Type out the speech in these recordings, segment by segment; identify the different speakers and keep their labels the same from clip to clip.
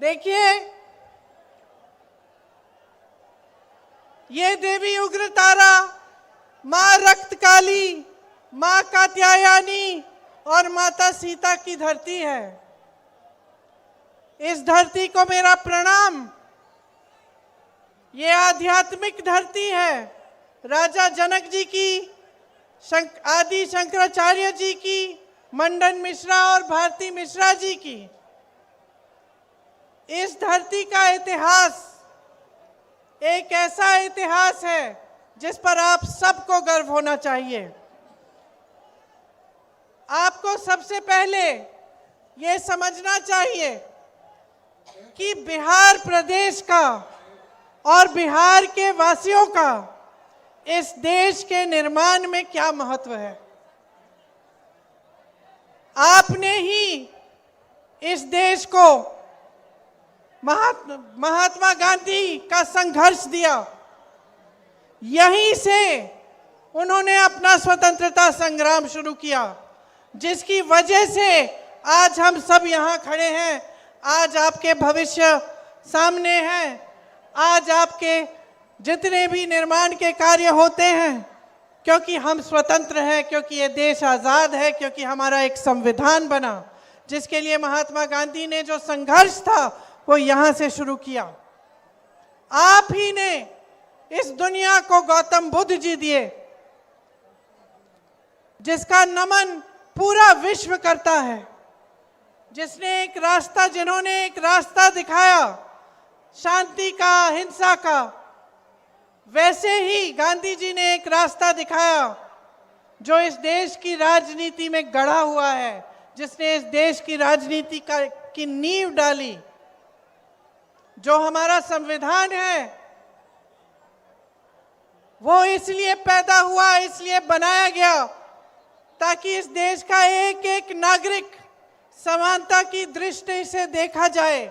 Speaker 1: देखिए, ये देवी उग्रतारा, माँ रक्तकाली, माँ कात्यायनी और माता सीता की धरती है। इस धरती को मेरा प्रणाम। ये आध्यात्मिक धरती है। राजा जनक जी की, आदि शंकराचार्य जी की, मंडन मिश्रा और भारती मिश्रा जी की। इस धरती का इतिहास एक ऐसा इतिहास है जिस पर आप सबको गर्व होना चाहिए। आपको सबसे पहले ये समझना चाहिए कि बिहार प्रदेश का और बिहार के वासियों का इस देश के निर्माण में क्या महत्व है। आपने ही इस देश को महात्मा गांधी का संघर्ष दिया। यहीं से उन्होंने अपना स्वतंत्रता संग्राम शुरू किया, जिसकी वजह से आज हम सब यहाँ खड़े हैं। आज आपके भविष्य सामने हैं। आज आपके जितने भी निर्माण के कार्य होते हैं, क्योंकि हम स्वतंत्र हैं, क्योंकि ये देश आज़ाद है, क्योंकि हमारा एक संविधान बना, जिसके लिए महात्मा गांधी ने जो संघर्ष था वो यहाँ से शुरू किया। आप ही ने इस दुनिया को गौतम बुद्ध जी दिए, जिसका नमन पूरा विश्व करता है, जिन्होंने एक रास्ता दिखाया शांति का, हिंसा का। वैसे ही गांधी जी ने एक रास्ता दिखाया जो इस देश की राजनीति में गढ़ा हुआ है, जिसने इस देश की राजनीति की नींव डाली। जो हमारा संविधान है वो इसलिए पैदा हुआ, इसलिए बनाया गया ताकि इस देश का एक एक नागरिक समानता की दृष्टि से देखा जाए,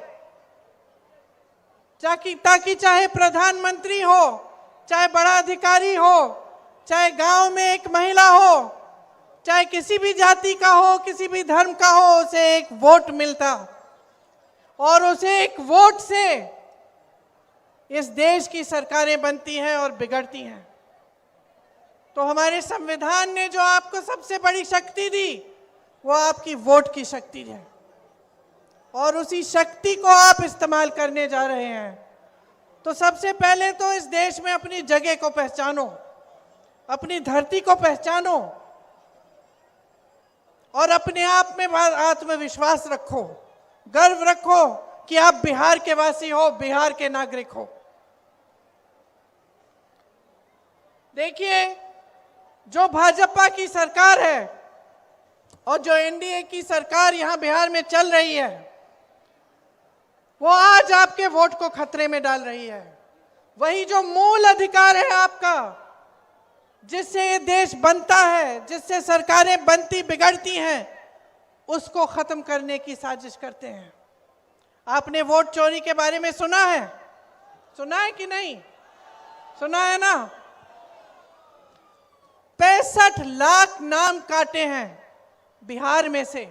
Speaker 1: ताकि चाहे प्रधानमंत्री हो, चाहे बड़ा अधिकारी हो, चाहे गांव में एक महिला हो, चाहे किसी भी जाति का हो, किसी भी धर्म का हो, उसे एक वोट मिलता और उसे एक वोट से इस देश की सरकारें बनती हैं और बिगड़ती हैं। तो हमारे संविधान ने जो आपको सबसे बड़ी शक्ति दी वो आपकी वोट की शक्ति है, और उसी शक्ति को आप इस्तेमाल करने जा रहे हैं। तो सबसे पहले तो इस देश में अपनी जगह को पहचानो, अपनी धरती को पहचानो और अपने आप में आत्मविश्वास रखो, गर्व रखो कि आप बिहार के वासी हो, बिहार के नागरिक हो। देखिए, जो भाजपा की सरकार है और जो एनडीए की सरकार यहां बिहार में चल रही है, वो आज आपके वोट को खतरे में डाल रही है। वही जो मूल अधिकार है आपका, जिससे ये देश बनता है, जिससे सरकारें बनती बिगड़ती हैं, उसको खत्म करने की साजिश करते हैं। आपने वोट चोरी के बारे में सुना है? सुना है कि नहीं? सुना है ना? 65 लाख नाम काटे हैं बिहार में से।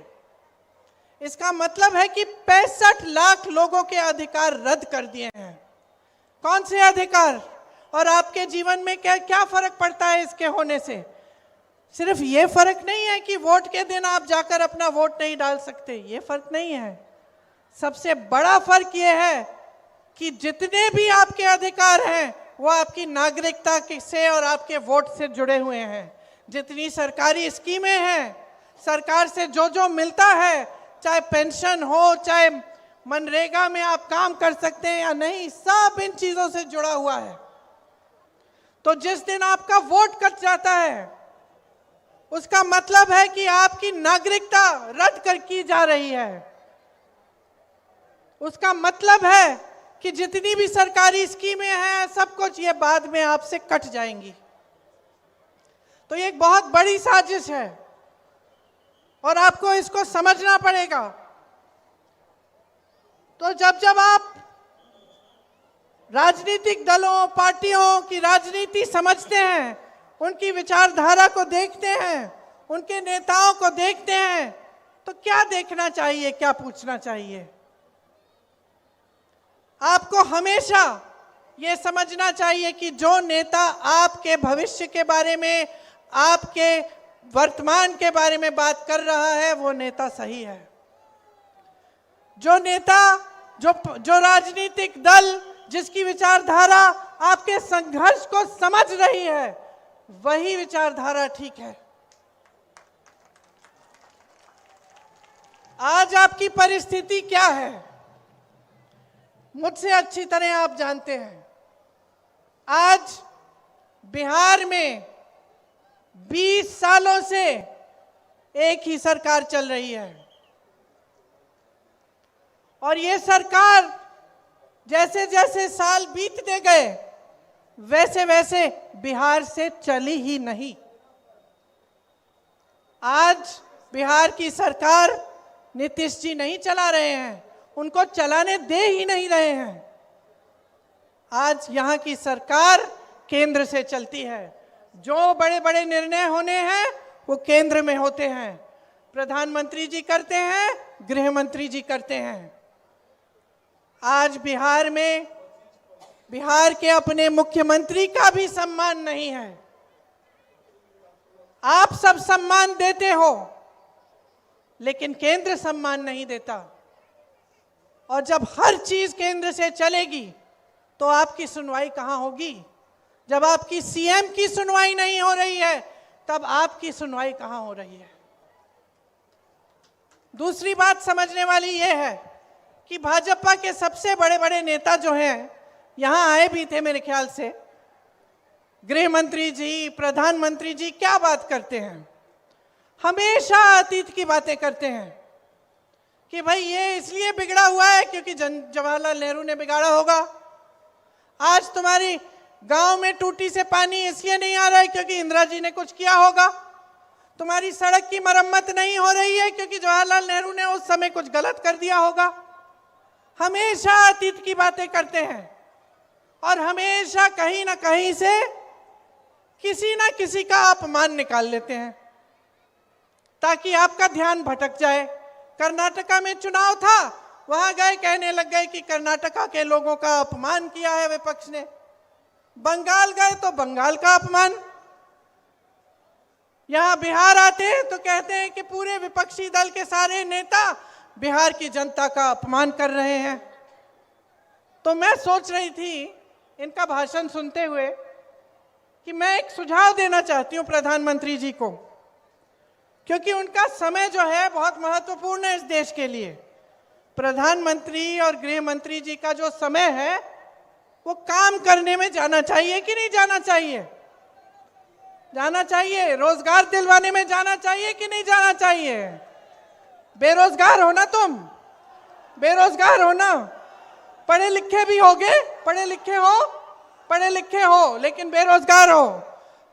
Speaker 1: इसका मतलब है कि 65 लाख लोगों के अधिकार रद्द कर दिए हैं। कौन से अधिकार? और आपके जीवन में क्या फर्क पड़ता है इसके होने से? सिर्फ ये फर्क नहीं है कि वोट के दिन आप जाकर अपना वोट नहीं डाल सकते, ये फर्क नहीं है। सबसे बड़ा फर्क ये है कि जितने भी आपके अधिकार हैं वो आपकी नागरिकता से और आपके वोट से जुड़े हुए हैं। जितनी सरकारी स्कीमें हैं, सरकार से जो जो मिलता है, चाहे पेंशन हो, चाहे मनरेगा में आप काम कर सकते हैं या नहीं, सब इन चीजों से जुड़ा हुआ है। तो जिस दिन आपका वोट कट जाता है, उसका मतलब है कि आपकी नागरिकता रद्द की जा रही है। उसका मतलब है कि जितनी भी सरकारी स्कीमें हैं, सब कुछ ये बाद में आपसे कट जाएंगी। तो ये एक बहुत बड़ी साजिश है और आपको इसको समझना पड़ेगा। तो जब आप राजनीतिक दलों, पार्टियों की राजनीति समझते हैं, उनकी विचारधारा को देखते हैं, उनके नेताओं को देखते हैं, तो क्या देखना चाहिए, क्या पूछना चाहिए? आपको हमेशा ये समझना चाहिए कि जो नेता आपके भविष्य के बारे में, आपके वर्तमान के बारे में बात कर रहा है, वो नेता सही है। जो नेता, जो राजनीतिक दल, जिसकी विचारधारा आपके संघर्ष को समझ रही है, वही विचारधारा ठीक है। आज आपकी परिस्थिति क्या है, मुझसे अच्छी तरह आप जानते हैं। आज बिहार में 20 सालों से एक ही सरकार चल रही है और ये सरकार जैसे जैसे साल बीतते गए वैसे वैसे बिहार से चली ही नहीं। आज बिहार की सरकार नीतीश जी नहीं चला रहे हैं, उनको चलाने दे ही नहीं रहे हैं। आज यहाँ की सरकार केंद्र से चलती है। जो बड़े बड़े निर्णय होने हैं वो केंद्र में होते हैं। प्रधानमंत्री जी करते हैं, गृह मंत्री जी करते हैं। आज बिहार में बिहार के अपने मुख्यमंत्री का भी सम्मान नहीं है। आप सब सम्मान देते हो लेकिन केंद्र सम्मान नहीं देता। और जब हर चीज केंद्र से चलेगी तो आपकी सुनवाई कहां होगी? जब आपकी सीएम की सुनवाई नहीं हो रही है तब आपकी सुनवाई कहां हो रही है? दूसरी बात समझने वाली यह है कि भाजपा के सबसे बड़े बड़े नेता जो हैं, यहां आए भी थे मेरे ख्याल से, गृह मंत्री जी, प्रधानमंत्री जी, क्या बात करते हैं? हमेशा अतीत की बातें करते हैं कि भाई ये इसलिए बिगड़ा हुआ है क्योंकि जवाहरलाल नेहरू ने बिगाड़ा होगा। आज तुम्हारी गांव में टूटी से पानी इसलिए नहीं आ रहा है क्योंकि इंदिरा जी ने कुछ किया होगा। तुम्हारी सड़क की मरम्मत नहीं हो रही है क्योंकि जवाहरलाल नेहरू ने उस समय कुछ गलत कर दिया होगा। हमेशा अतीत की बातें करते हैं और हमेशा कहीं ना कहीं से किसी ना किसी का अपमान निकाल लेते हैं ताकि आपका ध्यान भटक जाए। कर्नाटका में चुनाव था, वहां गए, कहने लग गए कि कर्नाटका के लोगों का अपमान किया है विपक्ष ने। बंगाल गए तो बंगाल का अपमान। यहां बिहार आते हैं तो कहते हैं कि पूरे विपक्षी दल के सारे नेता बिहार की जनता का अपमान कर रहे हैं। तो मैं सोच रही थी इनका भाषण सुनते हुए कि मैं एक सुझाव देना चाहती हूं प्रधानमंत्री जी को, क्योंकि उनका समय जो है बहुत महत्वपूर्ण है इस देश के लिए। प्रधानमंत्री और गृह मंत्री जी का जो समय है वो काम करने में जाना चाहिए कि नहीं जाना चाहिए? जाना चाहिए। रोजगार दिलवाने में जाना चाहिए कि नहीं जाना चाहिए? बेरोजगार हो ना तुम, बेरोजगार हो ना, पढ़े लिखे भी होगे, पढ़े लिखे हो लेकिन बेरोजगार हो।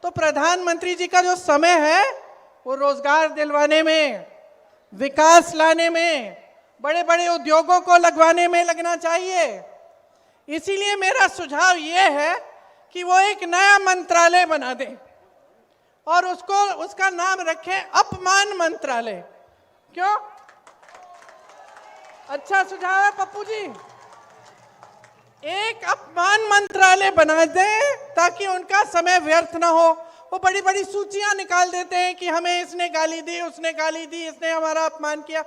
Speaker 1: तो प्रधानमंत्री जी का जो समय है वो रोजगार दिलवाने में, विकास लाने में, बड़े बड़े उद्योगों को लगवाने में लगना चाहिए। इसीलिए मेरा सुझाव ये है कि वो एक नया मंत्रालय बना दें और उसका नाम रखें अपमान मंत्रालय। क्यों? अच्छा सुझाव है पप्पू जी। एक अपमान मंत्रालय बना दें ताकि उनका समय व्यर्थ ना हो। वो बड़ी बड़ी सूचियां निकाल देते हैं कि हमें इसने गाली दी, उसने गाली दी, इसने हमारा अपमान किया।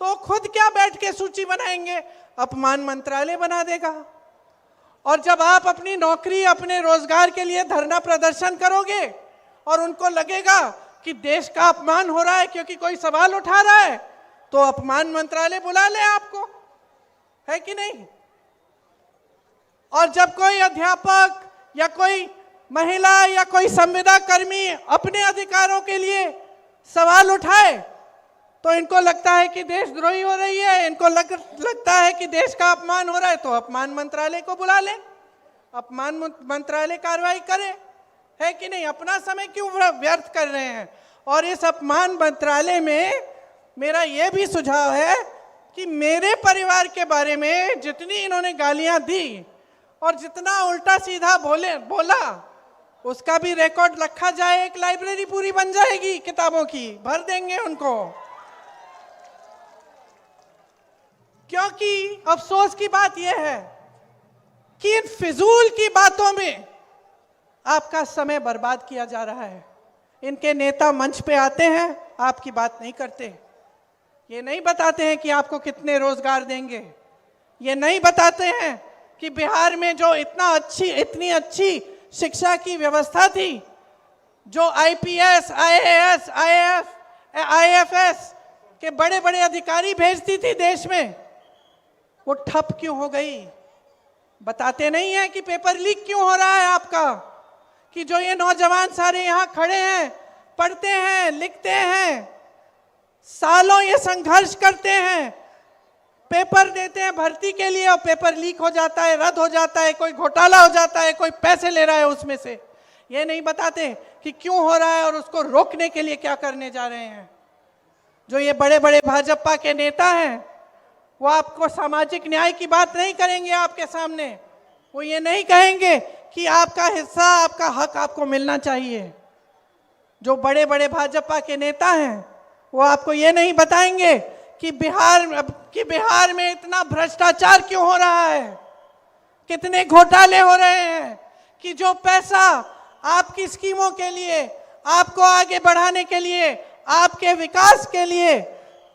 Speaker 1: तो खुद क्या बैठ के सूची बनाएंगे? अपमान मंत्रालय बना देगा। और जब आप अपनी नौकरी, अपने रोजगार के लिए धरना प्रदर्शन करोगे और उनको लगेगा कि देश का अपमान हो रहा है क्योंकि कोई सवाल उठा रहा है, तो अपमान मंत्रालय बुला ले आपको, है कि नहीं? और जब कोई अध्यापक या कोई महिला या कोई संविदा कर्मी अपने अधिकारों के लिए सवाल उठाए तो इनको लगता है कि देशद्रोही हो रही है, इनको लगता है कि देश का अपमान हो रहा है, तो अपमान मंत्रालय को बुला ले, अपमान मंत्रालय कार्रवाई करे, है कि नहीं? अपना समय क्यों व्यर्थ कर रहे हैं? और इस अपमान मंत्रालय में मेरा यह भी सुझाव है कि मेरे परिवार के बारे में जितनी इन्होंने गालियां दी और जितना उल्टा सीधा बोला उसका भी रिकॉर्ड रखा जाए। एक लाइब्रेरी पूरी बन जाएगी किताबों की, भर देंगे उनको। क्योंकि अफसोस की बात यह है कि इन फिजूल की बातों में आपका समय बर्बाद किया जा रहा है। इनके नेता मंच पे आते हैं, आपकी बात नहीं करते, ये नहीं बताते हैं कि आपको कितने रोजगार देंगे, ये नहीं बताते हैं कि बिहार में जो इतनी अच्छी शिक्षा की व्यवस्था थी, जो आईपीएस, आईएएस, आईएफएस के बड़े बड़े अधिकारी भेजती थी देश में, वो ठप क्यों हो गई। बताते नहीं है कि पेपर लीक क्यों हो रहा है आपका, कि जो ये नौजवान सारे यहाँ खड़े हैं, पढ़ते हैं, लिखते हैं, सालों ये संघर्ष करते हैं, पेपर देते हैं भर्ती के लिए और पेपर लीक हो जाता है, रद्द हो जाता है, कोई घोटाला हो जाता है, कोई पैसे ले रहा है उसमें से। ये नहीं बताते कि क्यों हो रहा है और उसको रोकने के लिए क्या करने जा रहे हैं। जो ये बड़े बड़े भाजपा के नेता हैं, वो आपको सामाजिक न्याय की बात नहीं करेंगे आपके सामने। वो ये नहीं कहेंगे कि आपका हिस्सा, आपका हक आपको मिलना चाहिए। जो बड़े बड़े भाजपा के नेता हैं, वो आपको ये नहीं बताएंगे कि बिहार में इतना भ्रष्टाचार क्यों हो रहा है, कितने घोटाले हो रहे हैं, कि जो पैसा आपकी स्कीमों के लिए, आपको आगे बढ़ाने के लिए, आपके विकास के लिए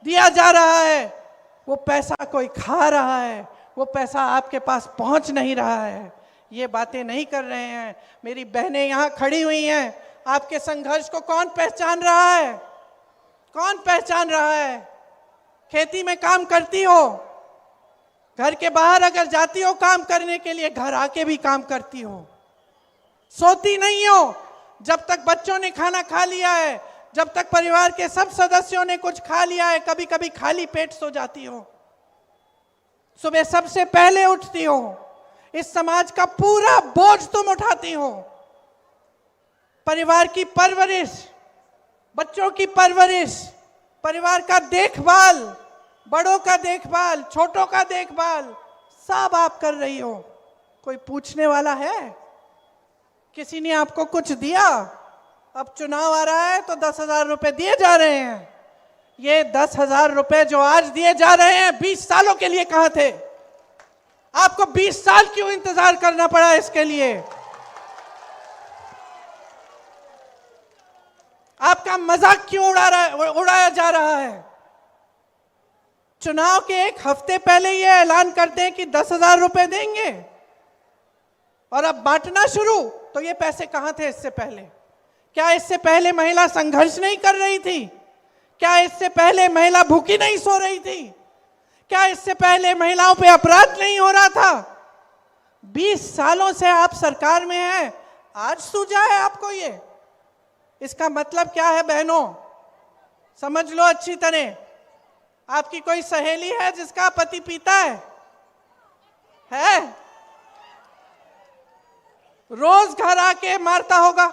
Speaker 1: दिया जा रहा है, वो पैसा कोई खा रहा है, वो पैसा आपके पास पहुंच नहीं रहा है। ये बातें नहीं कर रहे हैं। मेरी बहनें यहाँ खड़ी हुई हैं, आपके संघर्ष को कौन पहचान रहा है, कौन पहचान रहा है। खेती में काम करती हो, घर के बाहर अगर जाती हो काम करने के लिए, घर आके भी काम करती हो, सोती नहीं हो जब तक बच्चों ने खाना खा लिया है, जब तक परिवार के सब सदस्यों ने कुछ खा लिया है, कभी कभी खाली पेट सो जाती हो, सुबह सबसे पहले उठती हो, इस समाज का पूरा बोझ तुम उठाती हो। परिवार की परवरिश, बच्चों की परवरिश, परिवार का देखभाल, बड़ों का देखभाल, छोटों का देखभाल, सब आप कर रही हो। कोई पूछने वाला है? किसी ने आपको कुछ दिया? अब चुनाव आ रहा है तो 10,000 रुपए दिए जा रहे हैं। ये 10,000 रुपए जो आज दिए जा रहे हैं, 20 सालों के लिए कहां थे? आपको 20 साल क्यों इंतजार करना पड़ा इसके लिए? आपका मजाक क्यों उड़ाया जा रहा है? चुनाव के एक हफ्ते पहले ये ऐलान करते हैं कि 10,000 रुपए देंगे और अब बांटना शुरू। तो ये पैसे कहां थे इससे पहले? क्या इससे पहले महिला संघर्ष नहीं कर रही थी? क्या इससे पहले महिला भूखी नहीं सो रही थी? क्या इससे पहले महिलाओं पे अपराध नहीं हो रहा था? 20 सालों से आप सरकार में हैं, आज सूझा है आपको ये? इसका मतलब क्या है बहनों? समझ लो अच्छी तरह। आपकी कोई सहेली है जिसका पति पीता है? रोज घर आके मारता होगा।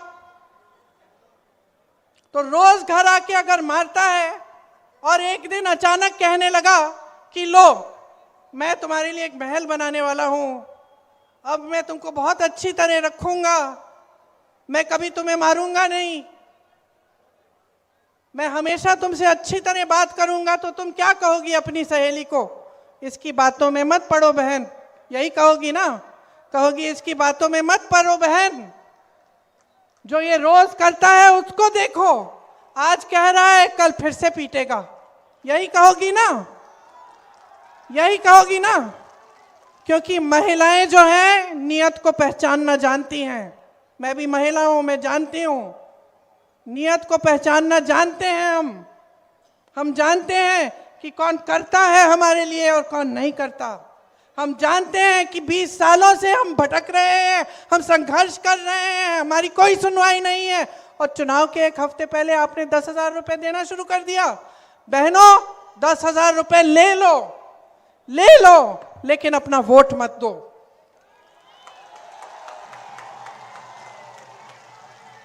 Speaker 1: तो रोज घर आके अगर मारता है और एक दिन अचानक कहने लगा कि लो, मैं तुम्हारे लिए एक महल बनाने वाला हूं, अब मैं तुमको बहुत अच्छी तरह रखूंगा, मैं कभी तुम्हें मारूंगा नहीं, मैं हमेशा तुमसे अच्छी तरह बात करूंगा, तो तुम क्या कहोगी अपनी सहेली को? इसकी बातों में मत पड़ो बहन, यही कहोगी ना? कहोगी इसकी बातों में मत पड़ो बहन, जो ये रोज करता है उसको देखो, आज कह रहा है कल फिर से पीटेगा, यही कहोगी ना? यही कहोगी ना? क्योंकि महिलाएं जो हैं नियत को पहचानना जानती हैं। मैं भी महिला हूं, मैं जानती हूं, नियत को पहचानना जानते हैं हम जानते हैं कि कौन करता है हमारे लिए और कौन नहीं करता। हम जानते हैं कि 20 सालों से हम भटक रहे हैं, हम संघर्ष कर रहे हैं, हमारी कोई सुनवाई नहीं है, और चुनाव के एक हफ्ते पहले आपने 10,000 रुपए देना शुरू कर दिया। बहनों, 10,000 रुपए ले लो, लेकिन अपना वोट मत दो।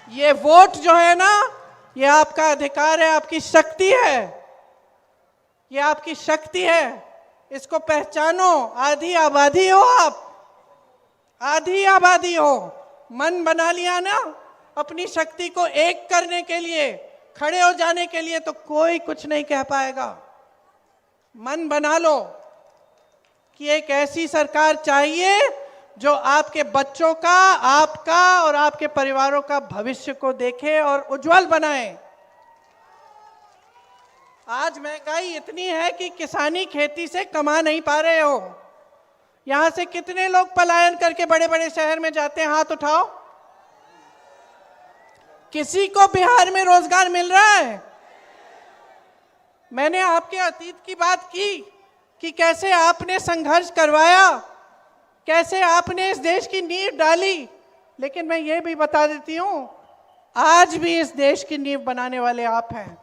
Speaker 1: ये वोट जो है ना, ये आपका अधिकार है, आपकी शक्ति है, ये आपकी शक्ति है, इसको पहचानो। आधी आबादी हो आप, आधी आबादी हो। मन बना लिया ना अपनी शक्ति को एक करने के लिए, खड़े हो जाने के लिए, तो कोई कुछ नहीं कह पाएगा। मन बना लो कि एक ऐसी सरकार चाहिए जो आपके बच्चों का, आपका और आपके परिवारों का भविष्य को देखे और उज्जवल बनाए। आज महंगाई इतनी है कि किसानी खेती से कमा नहीं पा रहे हो। यहां से कितने लोग पलायन करके बड़े बड़े शहर में जाते हैं, हाथ उठाओ। किसी को बिहार में रोजगार मिल रहा है? मैंने आपके अतीत की बात की कि कैसे आपने संघर्ष करवाया, कैसे आपने इस देश की नींव डाली, लेकिन मैं ये भी बता देती हूं, आज भी इस देश की नींव बनाने वाले आप हैं।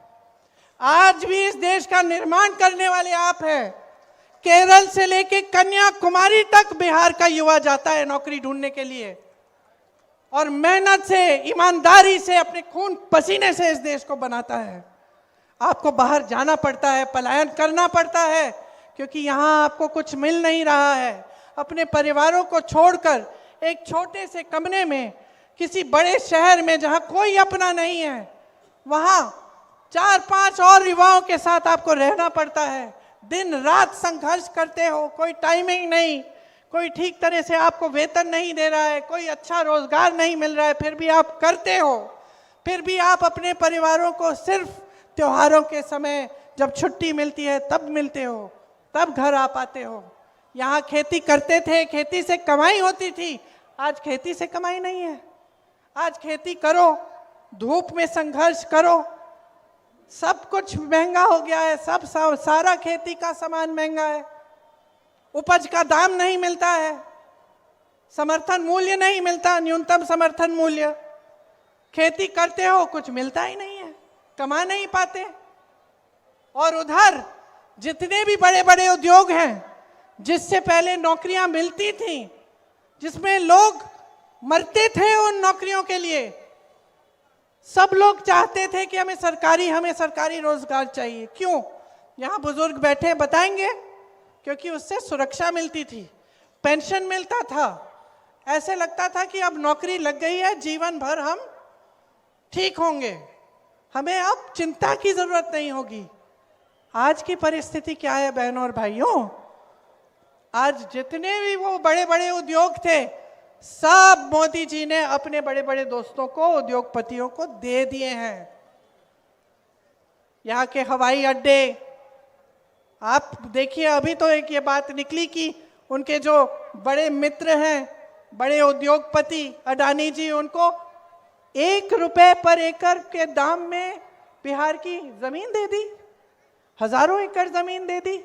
Speaker 1: आज भी इस देश का निर्माण करने वाले आप हैं। केरल से लेके कन्याकुमारी तक बिहार का युवा जाता है नौकरी ढूंढने के लिए, और मेहनत से, ईमानदारी से, अपने खून पसीने से इस देश को बनाता है। आपको बाहर जाना पड़ता है, पलायन करना पड़ता है, क्योंकि यहाँ आपको कुछ मिल नहीं रहा है। अपने परिवारों को छोड़कर एक छोटे से कमरे में किसी बड़े शहर में जहाँ कोई अपना नहीं है, वहाँ 4-5 और युवाओं के साथ आपको रहना पड़ता है। दिन रात संघर्ष करते हो, कोई टाइमिंग नहीं, कोई ठीक तरह से आपको वेतन नहीं दे रहा है, कोई अच्छा रोजगार नहीं मिल रहा है, फिर भी आप करते हो। फिर भी आप अपने परिवारों को सिर्फ त्योहारों के समय, जब छुट्टी मिलती है तब मिलते हो, तब घर आ पाते हो। यहाँ खेती करते थे, खेती से कमाई होती थी, आज खेती से कमाई नहीं है। आज खेती करो, धूप में संघर्ष करो, सब कुछ महंगा हो गया है। सारा खेती का सामान महंगा है, उपज का दाम नहीं मिलता है, समर्थन मूल्य नहीं मिलता, न्यूनतम समर्थन मूल्य। खेती करते हो, कुछ मिलता ही नहीं है, कमा नहीं पाते। और उधर जितने भी बड़े बड़े उद्योग हैं, जिससे पहले नौकरियां मिलती थीं, जिसमें लोग मरते थे उन नौकरियों के लिए, सब लोग चाहते थे कि हमें सरकारी रोजगार चाहिए। क्यों? यहाँ बुजुर्ग बैठे हैं, बताएंगे। क्योंकि उससे सुरक्षा मिलती थी, पेंशन मिलता था, ऐसे लगता था कि अब नौकरी लग गई है, जीवन भर हम ठीक होंगे, हमें अब चिंता की जरूरत नहीं होगी। आज की परिस्थिति क्या है बहनों और भाइयों? आज जितने भी वो बड़े बड़े उद्योग थे, सब मोदी जी ने अपने बड़े बड़े दोस्तों को, उद्योगपतियों को दे दिए हैं। यहाँ के हवाई अड्डे आप देखिए, अभी तो एक ये बात निकली कि उनके जो बड़े मित्र हैं, बड़े उद्योगपति अडानी जी, उनको 1 रुपए पर एकड़ के दाम में बिहार की जमीन दे दी, हजारों एकड़ जमीन दे दी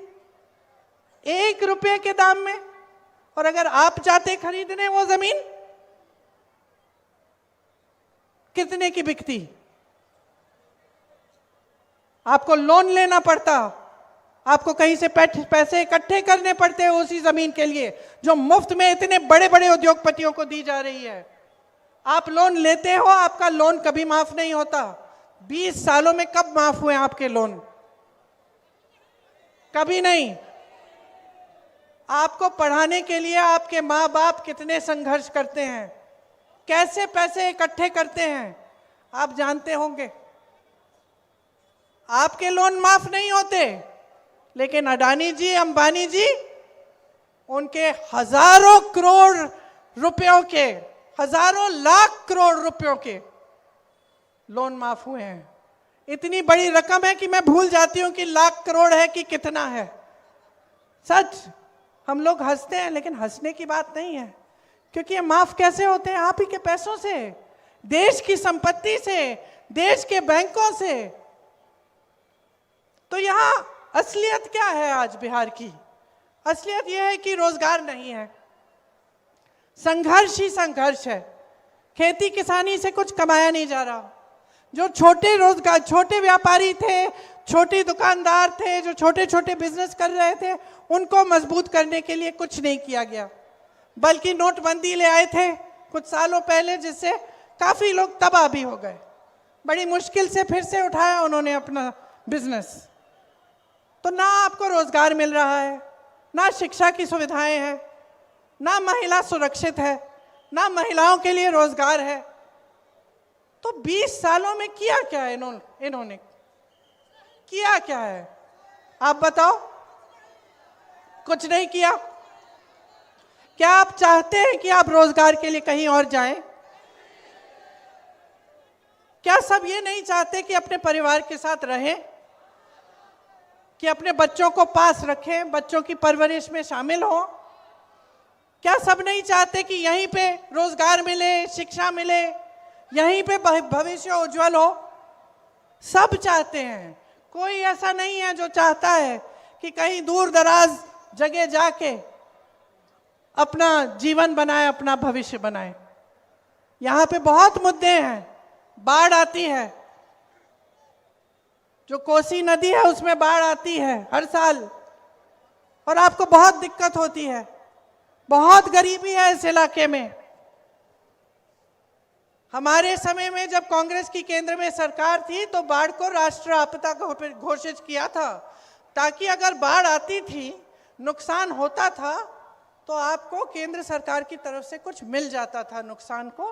Speaker 1: 1 रुपए के दाम में। और अगर आप चाहते खरीदने वो जमीन, कितने की बिकती? आपको लोन लेना पड़ता, आपको कहीं से पैसे इकट्ठे करने पड़ते हैं उसी जमीन के लिए, जो मुफ्त में इतने बड़े बड़े उद्योगपतियों को दी जा रही है। आप लोन लेते हो, आपका लोन कभी माफ नहीं होता। 20 सालों में कब माफ हुए आपके लोन? कभी नहीं। आपको पढ़ाने के लिए आपके माँ बाप कितने संघर्ष करते हैं, कैसे पैसे इकट्ठे करते हैं, आप जानते होंगे। आपके लोन माफ नहीं होते, लेकिन अडानी जी, अंबानी जी, उनके हजारों करोड़ रुपयों के, हजारों लाख करोड़ रुपयों के लोन माफ हुए हैं। इतनी बड़ी रकम है कि मैं भूल जाती हूं कि लाख करोड़ है कि कितना है। सच, हम लोग हंसते हैं, लेकिन हंसने की बात नहीं है, क्योंकि ये माफ कैसे होते हैं? आप ही के पैसों से, देश की संपत्ति से, देश के बैंकों से। तो यहां असलियत क्या है आज बिहार की? असलियत यह है कि रोजगार नहीं है, संघर्ष ही संघर्ष है। खेती किसानी से कुछ कमाया नहीं जा रहा। जो छोटे व्यापारी थे, छोटे दुकानदार थे, जो छोटे छोटे बिजनेस कर रहे थे, उनको मजबूत करने के लिए कुछ नहीं किया गया, बल्कि नोटबंदी ले आए थे कुछ सालों पहले, जिससे काफी लोग तबाह भी हो गए। बड़ी मुश्किल से फिर से उठाया उन्होंने अपना बिजनेस। तो ना आपको रोजगार मिल रहा है, ना शिक्षा की सुविधाएं हैं, ना महिला सुरक्षित है, ना महिलाओं के लिए रोजगार है। तो 20 सालों में किया क्या है इन्होंने किया क्या है? आप बताओ। कुछ नहीं किया। क्या आप चाहते हैं कि आप रोजगार के लिए कहीं और जाएं? क्या सब ये नहीं चाहते कि अपने परिवार के साथ रहें, कि अपने बच्चों को पास रखें, बच्चों की परवरिश में शामिल हों? क्या सब नहीं चाहते कि यहीं पे रोजगार मिले, शिक्षा मिले, यहीं पे भविष्य उज्जवल हो? सब चाहते हैं। कोई ऐसा नहीं है जो चाहता है कि कहीं दूर दराज जगह जाके अपना जीवन बनाए, अपना भविष्य बनाए। यहाँ पे बहुत मुद्दे हैं। बाढ़ आती है, जो कोसी नदी है उसमें बाढ़ आती है हर साल, और आपको बहुत दिक्कत होती है। बहुत गरीबी है इस इलाके में। हमारे समय में जब कांग्रेस की केंद्र में सरकार थी तो बाढ़ को राष्ट्र आपदा घोषित किया था, ताकि अगर बाढ़ आती थी, नुकसान होता था, तो आपको केंद्र सरकार की तरफ से कुछ मिल जाता था नुकसान को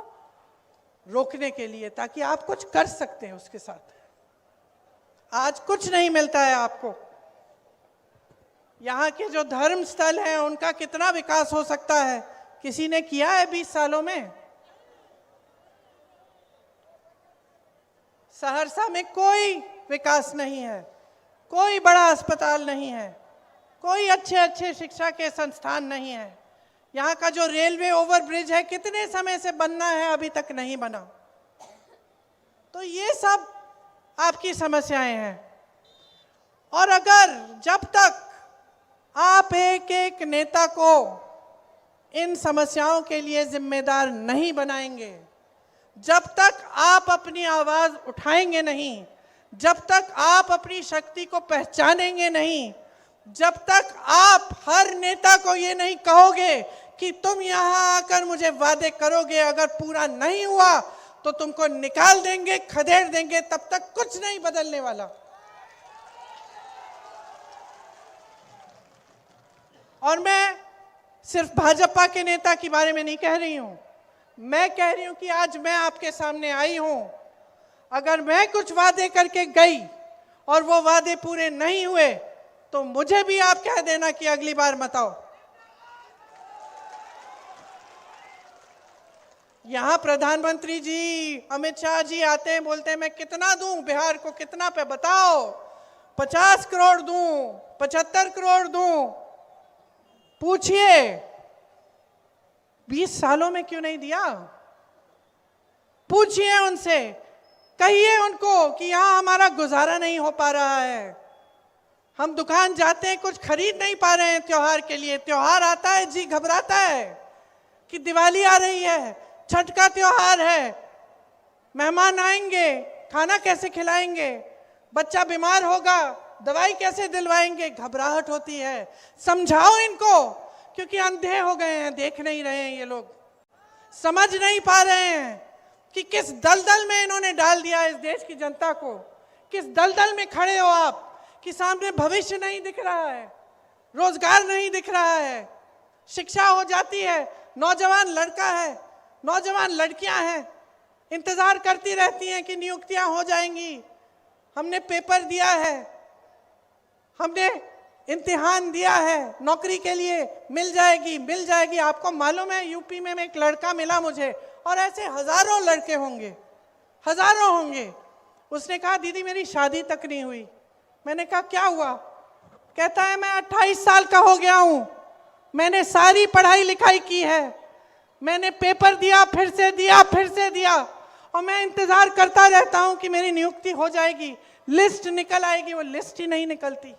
Speaker 1: रोकने के लिए, ताकि आप कुछ कर सकते हैं उसके साथ। आज कुछ नहीं मिलता है आपको। यहाँ के जो धर्म स्थल हैं उनका कितना विकास हो सकता है, किसी ने किया है 20 सालों में? सहरसा में कोई विकास नहीं है, कोई बड़ा अस्पताल नहीं है, कोई अच्छे अच्छे शिक्षा के संस्थान नहीं है। यहाँ का जो रेलवे ओवरब्रिज है कितने समय से बनना है, अभी तक नहीं बना। तो ये सब आपकी समस्याएं हैं। और अगर जब तक आप एक एक नेता को इन समस्याओं के लिए जिम्मेदार नहीं बनाएंगे, जब तक आप अपनी आवाज उठाएंगे नहीं, जब तक आप अपनी शक्ति को पहचानेंगे नहीं, जब तक आप हर नेता को ये नहीं कहोगे कि तुम यहां आकर मुझे वादे करोगे, अगर पूरा नहीं हुआ तो तुमको निकाल देंगे, खदेड़ देंगे, तब तक कुछ नहीं बदलने वाला। और मैं सिर्फ भाजपा के नेता के बारे में नहीं कह रही हूं, मैं कह रही हूं कि आज मैं आपके सामने आई हूं। अगर मैं कुछ वादे करके गई और वो वादे पूरे नहीं हुए तो मुझे भी आप कह देना कि अगली बार मत आओ। यहां प्रधानमंत्री जी, अमित शाह जी आते हैं, बोलते हैं मैं कितना दूं बिहार को, कितना पे बताओ, 50 करोड़ दूं, 75 करोड़ दूं। पूछिए 20 सालों में क्यों नहीं दिया? पूछिए उनसे, कहिए उनको कि यहां हमारा गुजारा नहीं हो पा रहा है, हम दुकान जाते हैं कुछ खरीद नहीं पा रहे हैं त्योहार के लिए। त्योहार आता है जी घबराता है कि दिवाली आ रही है, छठ का त्योहार है, मेहमान आएंगे, खाना कैसे खिलाएंगे, बच्चा बीमार होगा, दवाई कैसे दिलवाएंगे, घबराहट होती है। समझाओ इनको, क्योंकि अंधे हो गए हैं, देख नहीं रहे हैं, ये लोग समझ नहीं पा रहे हैं कि किस दलदल में इन्होंने डाल दिया इस देश की जनता को। किस दलदल में खड़े हो आप कि सामने भविष्य नहीं दिख रहा है, रोजगार नहीं दिख रहा है, शिक्षा हो जाती है, नौजवान लड़का है, नौजवान लड़कियां हैं, इंतजार करती रहती हैं कि नियुक्तियां हो जाएंगी, हमने पेपर दिया है, हमने इम्तिहान दिया है, नौकरी के लिए मिल जाएगी, मिल जाएगी। आपको मालूम है यूपी में एक लड़का मिला मुझे, और ऐसे हजारों लड़के होंगे, हजारों होंगे। उसने कहा दीदी मेरी शादी तक नहीं हुई। मैंने कहा क्या हुआ? कहता है मैं 28 साल का हो गया हूं, मैंने सारी पढ़ाई लिखाई की है, मैंने पेपर दिया, फिर से दिया, फिर से दिया, और मैं इंतजार करता रहता हूं कि मेरी नियुक्ति हो जाएगी, लिस्ट निकल आएगी, वो लिस्ट ही नहीं निकलती।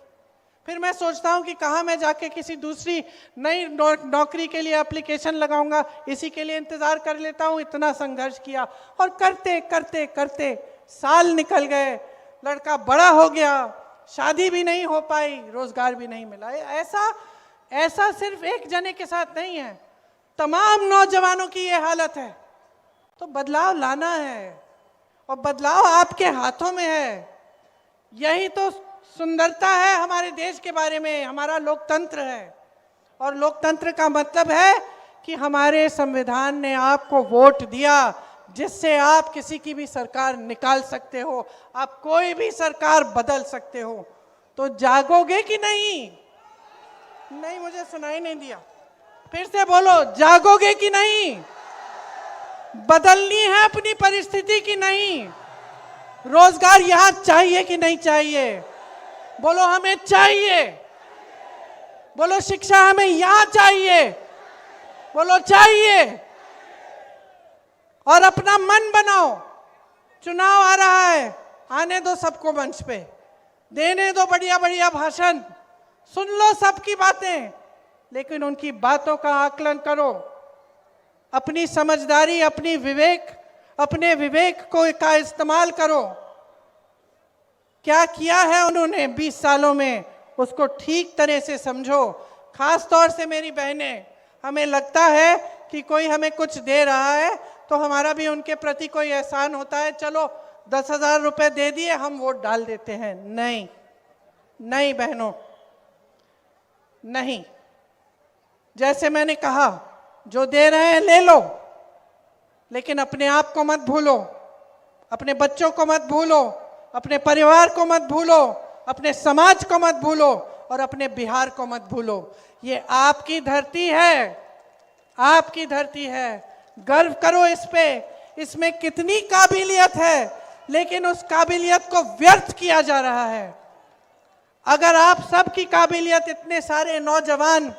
Speaker 1: फिर मैं सोचता हूं कि कहाँ मैं जाके किसी दूसरी नई नौकरी के लिए एप्लीकेशन लगाऊंगा, इसी के लिए इंतजार कर लेता हूं। इतना संघर्ष किया, और करते करते करते साल निकल गए, लड़का बड़ा हो गया, शादी भी नहीं हो पाई, रोजगार भी नहीं मिला। ऐसा सिर्फ एक जने के साथ नहीं है, तमाम नौजवानों की ये हालत है। तो बदलाव लाना है, और बदलाव आपके हाथों में है। यही तो सुंदरता है हमारे देश के बारे में, हमारा लोकतंत्र है। और लोकतंत्र का मतलब है कि हमारे संविधान ने आपको वोट दिया, जिससे आप किसी की भी सरकार निकाल सकते हो, आप कोई भी सरकार बदल सकते हो। तो जागोगे कि नहीं? नहीं, मुझे सुनाई नहीं दिया। फिर से बोलो, जागोगे कि नहीं? बदलनी है अपनी परिस्थिति की नहीं? रोजगार यहां चाहिए कि नहीं चाहिए? बोलो हमें चाहिए। बोलो शिक्षा हमें यहां चाहिए। बोलो चाहिए। और अपना मन बनाओ, चुनाव आ रहा है, आने दो सबको मंच पे, देने दो बढ़िया बढ़िया भाषण, सुन लो सबकी बातें, लेकिन उनकी बातों का आकलन करो। अपनी समझदारी, अपने विवेक का इस्तेमाल करो। क्या किया है उन्होंने 20 सालों में, उसको ठीक तरह से समझो। खास तौर से मेरी बहनें, हमें लगता है कि कोई हमें कुछ दे रहा है तो हमारा भी उनके प्रति कोई एहसान होता है, चलो 10,000 रुपए दे दिए, हम वोट डाल देते हैं। नहीं, नहीं बहनों, नहीं। जैसे मैंने कहा, जो दे रहे हैं ले लो, लेकिन अपने आप को मत भूलो, अपने बच्चों को मत भूलो, अपने परिवार को मत भूलो, अपने समाज को मत भूलो और अपने बिहार को मत भूलो। ये आपकी धरती है, आपकी धरती है। गर्व करो इस पे। इसमें कितनी काबिलियत है, लेकिन उस काबिलियत को व्यर्थ किया जा रहा है। अगर आप सबकी काबिलियत, इतने सारे नौजवान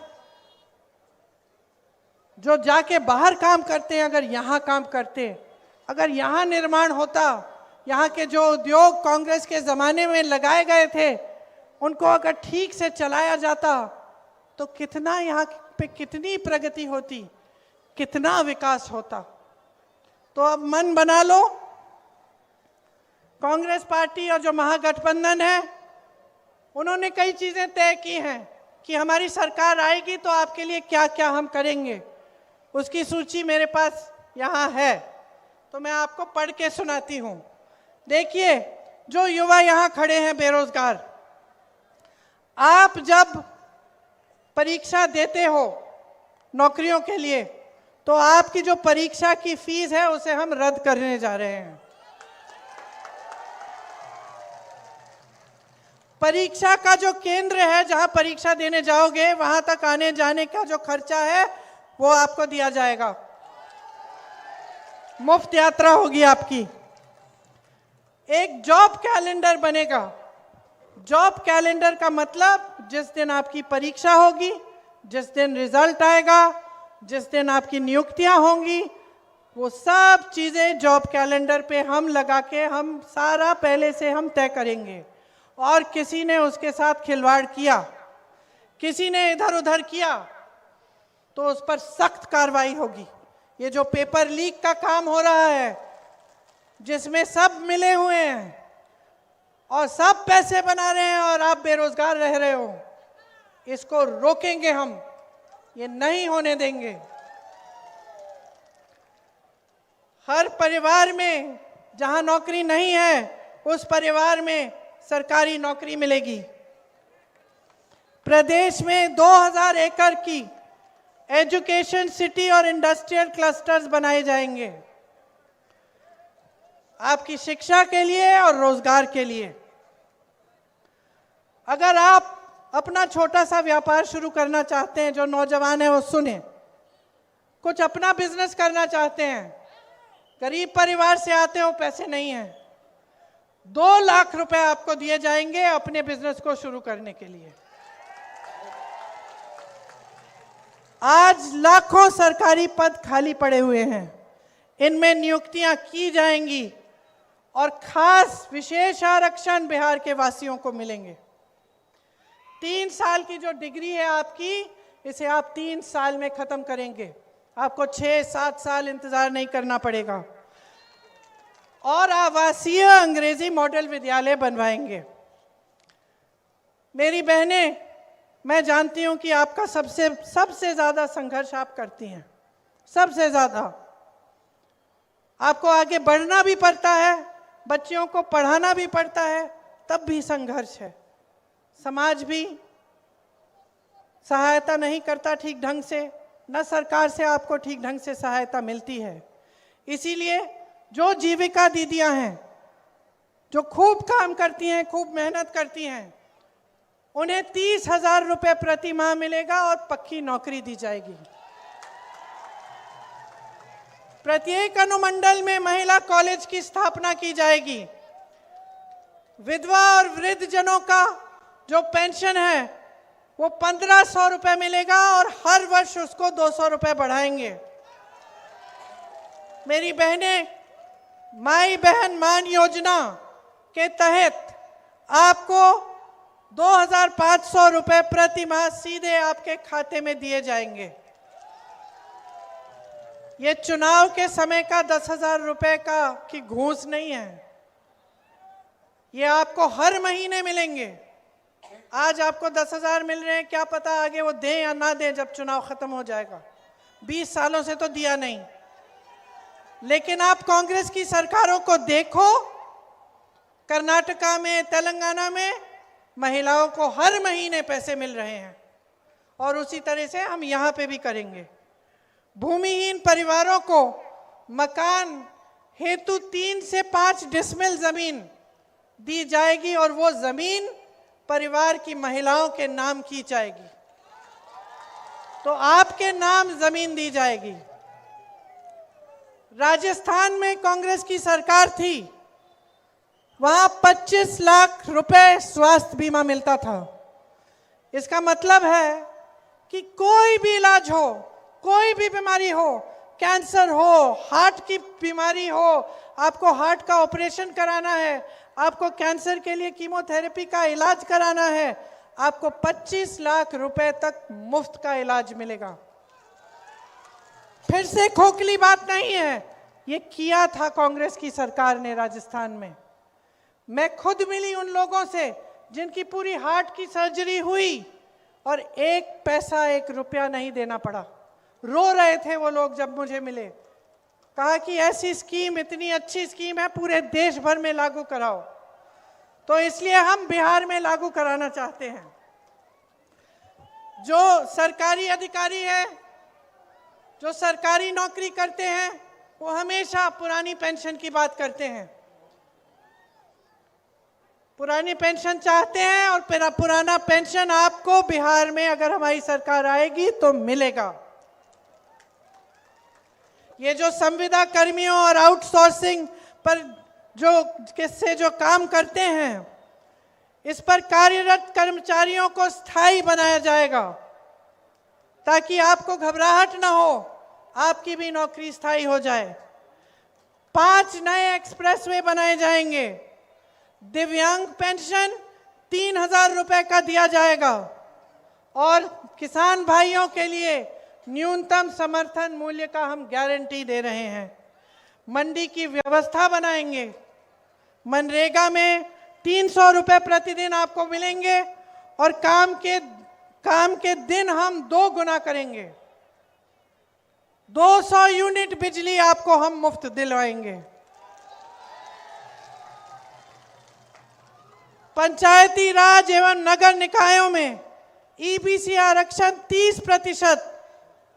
Speaker 1: जो जाके बाहर काम करते हैं, अगर यहाँ काम करते, अगर यहाँ निर्माण होता, यहाँ के जो उद्योग कांग्रेस के ज़माने में लगाए गए थे, उनको अगर ठीक से चलाया जाता तो कितना यहाँ पे कितनी प्रगति होती, कितना विकास होता। तो अब मन बना लो। कांग्रेस पार्टी और जो महागठबंधन है, उन्होंने कई चीज़ें तय की हैं कि हमारी सरकार आएगी तो आपके लिए क्या क्या हम करेंगे। उसकी सूची मेरे पास यहाँ है, तो मैं आपको पढ़ के सुनाती हूँ। देखिए, जो युवा यहाँ खड़े हैं बेरोजगार, आप जब परीक्षा देते हो नौकरियों के लिए, तो आपकी जो परीक्षा की फीस है उसे हम रद्द करने जा रहे हैं। परीक्षा का जो केंद्र है, जहां परीक्षा देने जाओगे, वहां तक आने जाने का जो खर्चा है वो आपको दिया जाएगा। मुफ्त यात्रा होगी आपकी। एक जॉब कैलेंडर बनेगा। जॉब कैलेंडर का मतलब, जिस दिन आपकी परीक्षा होगी, जिस दिन रिजल्ट आएगा, जिस दिन आपकी नियुक्तियां होंगी, वो सब चीजें जॉब कैलेंडर पे हम लगा के, हम सारा पहले से हम तय करेंगे। और किसी ने उसके साथ खिलवाड़ किया, किसी ने इधर उधर किया, तो उस पर सख्त कार्रवाई होगी। ये जो पेपर लीक का काम हो रहा है, जिसमें सब मिले हुए हैं और सब पैसे बना रहे हैं और आप बेरोजगार रह रहे हो, इसको रोकेंगे हम, ये नहीं होने देंगे। हर परिवार में जहां नौकरी नहीं है, उस परिवार में सरकारी नौकरी मिलेगी। प्रदेश में 2000 एकड़ की एजुकेशन सिटी और इंडस्ट्रियल क्लस्टर्स बनाए जाएंगे, आपकी शिक्षा के लिए और रोजगार के लिए। अगर आप अपना छोटा सा व्यापार शुरू करना चाहते हैं, जो नौजवान है वो सुने, कुछ अपना बिजनेस करना चाहते हैं, गरीब परिवार से आते हो, पैसे नहीं है, 2 लाख रुपए आपको दिए जाएंगे अपने बिजनेस को शुरू करने के लिए। आज लाखों सरकारी पद खाली पड़े हुए हैं, इनमें नियुक्तियां की जाएंगी और खास विशेष आरक्षण बिहार के वासियों को मिलेंगे। 3 साल की जो डिग्री है आपकी, इसे आप 3 साल में खत्म करेंगे, आपको 6-7 साल इंतजार नहीं करना पड़ेगा। और आवासीय अंग्रेजी मॉडल विद्यालय बनवाएंगे। मेरी बहनें, मैं जानती हूं कि आपका सबसे ज्यादा संघर्ष आप करती हैं, सबसे ज्यादा। आपको आगे बढ़ना भी पड़ता है, बच्चियों को पढ़ाना भी पड़ता है, तब भी संघर्ष है। समाज भी सहायता नहीं करता ठीक ढंग से, न सरकार से आपको ठीक ढंग से सहायता मिलती है। इसीलिए जो जीविका दीदियां हैं, जो खूब काम करती हैं, खूब मेहनत करती हैं, उन्हें 30,000 रुपए प्रति माह मिलेगा और पक्की नौकरी दी जाएगी। प्रत्येक अनुमंडल में महिला कॉलेज की स्थापना की जाएगी। विधवा और वृद्ध जनों का जो पेंशन है वो 1500 रुपए मिलेगा और हर वर्ष उसको 200 रुपए बढ़ाएंगे। मेरी बहनें, माई बहन मान योजना के तहत आपको 2500 रुपए प्रति माह सीधे आपके खाते में दिए जाएंगे। ये चुनाव के समय का 10,000 रुपए की घूस नहीं है, ये आपको हर महीने मिलेंगे। आज आपको 10,000 मिल रहे हैं, क्या पता आगे वो दें या ना दें जब चुनाव खत्म हो जाएगा। 20 सालों से तो दिया नहीं। लेकिन आप कांग्रेस की सरकारों को देखो, कर्नाटका में, तेलंगाना में महिलाओं को हर महीने पैसे मिल रहे हैं और उसी तरह से हम यहाँ पे भी करेंगे। भूमिहीन परिवारों को मकान हेतु 3 से 5 डिसमिल जमीन दी जाएगी और वो जमीन परिवार की महिलाओं के नाम की जाएगी, तो आपके नाम जमीन दी जाएगी। राजस्थान में कांग्रेस की सरकार थी, वहां 25 लाख रुपए स्वास्थ्य बीमा मिलता था। इसका मतलब है कि कोई भी इलाज हो, कोई भी बीमारी हो, कैंसर हो, हार्ट की बीमारी हो, आपको हार्ट का ऑपरेशन कराना है, आपको कैंसर के लिए कीमोथेरेपी का इलाज कराना है, आपको 25 लाख रुपए तक मुफ्त का इलाज मिलेगा। फिर से खोखली बात नहीं है, ये किया था कांग्रेस की सरकार ने राजस्थान में। मैं खुद मिली उन लोगों से जिनकी पूरी हार्ट की सर्जरी हुई और 1 पैसा 1 रुपया नहीं देना पड़ा। रो रहे थे वो लोग जब मुझे मिले, कहा कि ऐसी स्कीम, इतनी अच्छी स्कीम है, पूरे देश भर में लागू कराओ। तो इसलिए हम बिहार में लागू कराना चाहते हैं। जो सरकारी अधिकारी है, जो सरकारी नौकरी करते हैं, वो हमेशा पुरानी पेंशन की बात करते हैं, पुरानी पेंशन चाहते हैं और पुराना पेंशन आपको बिहार में अगर हमारी सरकार आएगी तो मिलेगा। ये जो संविदा कर्मियों और आउटसोर्सिंग पर जो काम करते हैं, इस पर कार्यरत कर्मचारियों को स्थायी बनाया जाएगा ताकि आपको घबराहट ना हो, आपकी भी नौकरी स्थायी हो जाए। 5 नए एक्सप्रेसवे बनाए जाएंगे। दिव्यांग पेंशन 3,000 रुपए का दिया जाएगा और किसान भाइयों के लिए न्यूनतम समर्थन मूल्य का हम गारंटी दे रहे हैं। मंडी की व्यवस्था बनाएंगे। मनरेगा में 300 रुपए प्रतिदिन आपको मिलेंगे और काम के दिन हम 2 गुना करेंगे। 200 यूनिट बिजली आपको हम मुफ्त दिलवाएंगे। पंचायती राज एवं नगर निकायों में ईबीसी आरक्षण 30%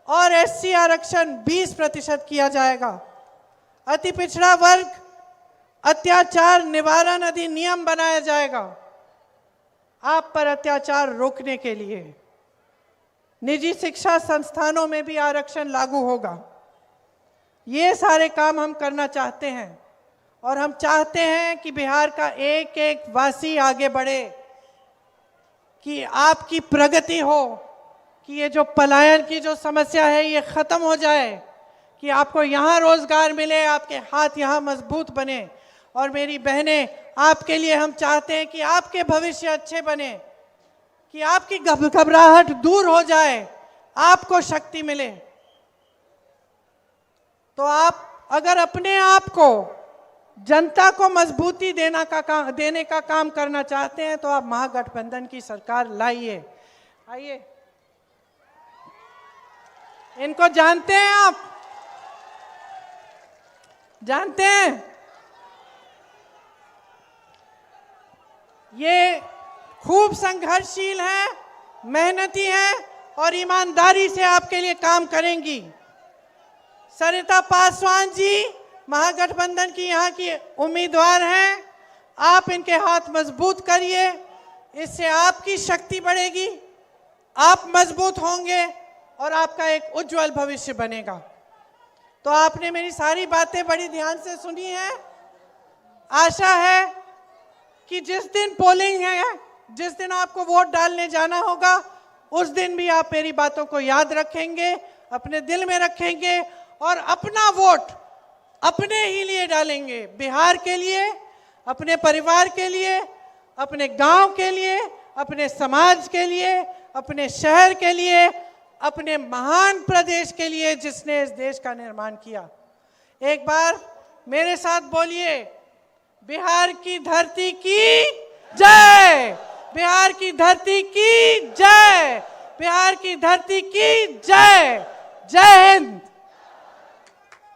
Speaker 1: और एससी आरक्षण 20% किया जाएगा। अति पिछड़ा वर्ग अत्याचार निवारण अधिनियम बनाया जाएगा आप पर अत्याचार रोकने के लिए। निजी शिक्षा संस्थानों में भी आरक्षण लागू होगा। ये सारे काम हम करना चाहते हैं और हम चाहते हैं कि बिहार का एक एक वासी आगे बढ़े, कि आपकी प्रगति हो, कि ये जो पलायन की जो समस्या है ये खत्म हो जाए, कि आपको यहाँ रोजगार मिले, आपके हाथ यहाँ मजबूत बने। और मेरी बहनें, आपके लिए हम चाहते हैं कि आपके भविष्य अच्छे बने, कि आपकी घबराहट दूर हो जाए, आपको शक्ति मिले। तो आप अगर अपने आप को, जनता को मजबूती देने का काम करना चाहते हैं तो आप महागठबंधन की सरकार लाइए। आइए, इनको जानते हैं आप? जानते हैं? ये खूब संघर्षशील है, मेहनती है और ईमानदारी से आपके लिए काम करेंगी। सरिता पासवान जी महागठबंधन की यहाँ की उम्मीदवार हैं। आप इनके हाथ मजबूत करिए, इससे आपकी शक्ति बढ़ेगी, आप मजबूत होंगे और आपका एक उज्जवल भविष्य बनेगा। तो आपने मेरी सारी बातें बड़ी ध्यान से सुनी है। आशा है कि जिस दिन पोलिंग है, जिस दिन आपको वोट डालने जाना होगा, उस दिन भी आप मेरी बातों को याद रखेंगे, अपने दिल में रखेंगे और अपना वोट अपने ही लिए डालेंगे। बिहार के लिए, अपने परिवार के लिए, अपने गांव के लिए, अपने समाज के लिए, अपने शहर के लिए, अपने महान प्रदेश के लिए जिसने इस देश का निर्माण किया। एक बार मेरे साथ बोलिए, बिहार की धरती की जय, बिहार की धरती की जय, बिहार की धरती की जय। जय हिंद।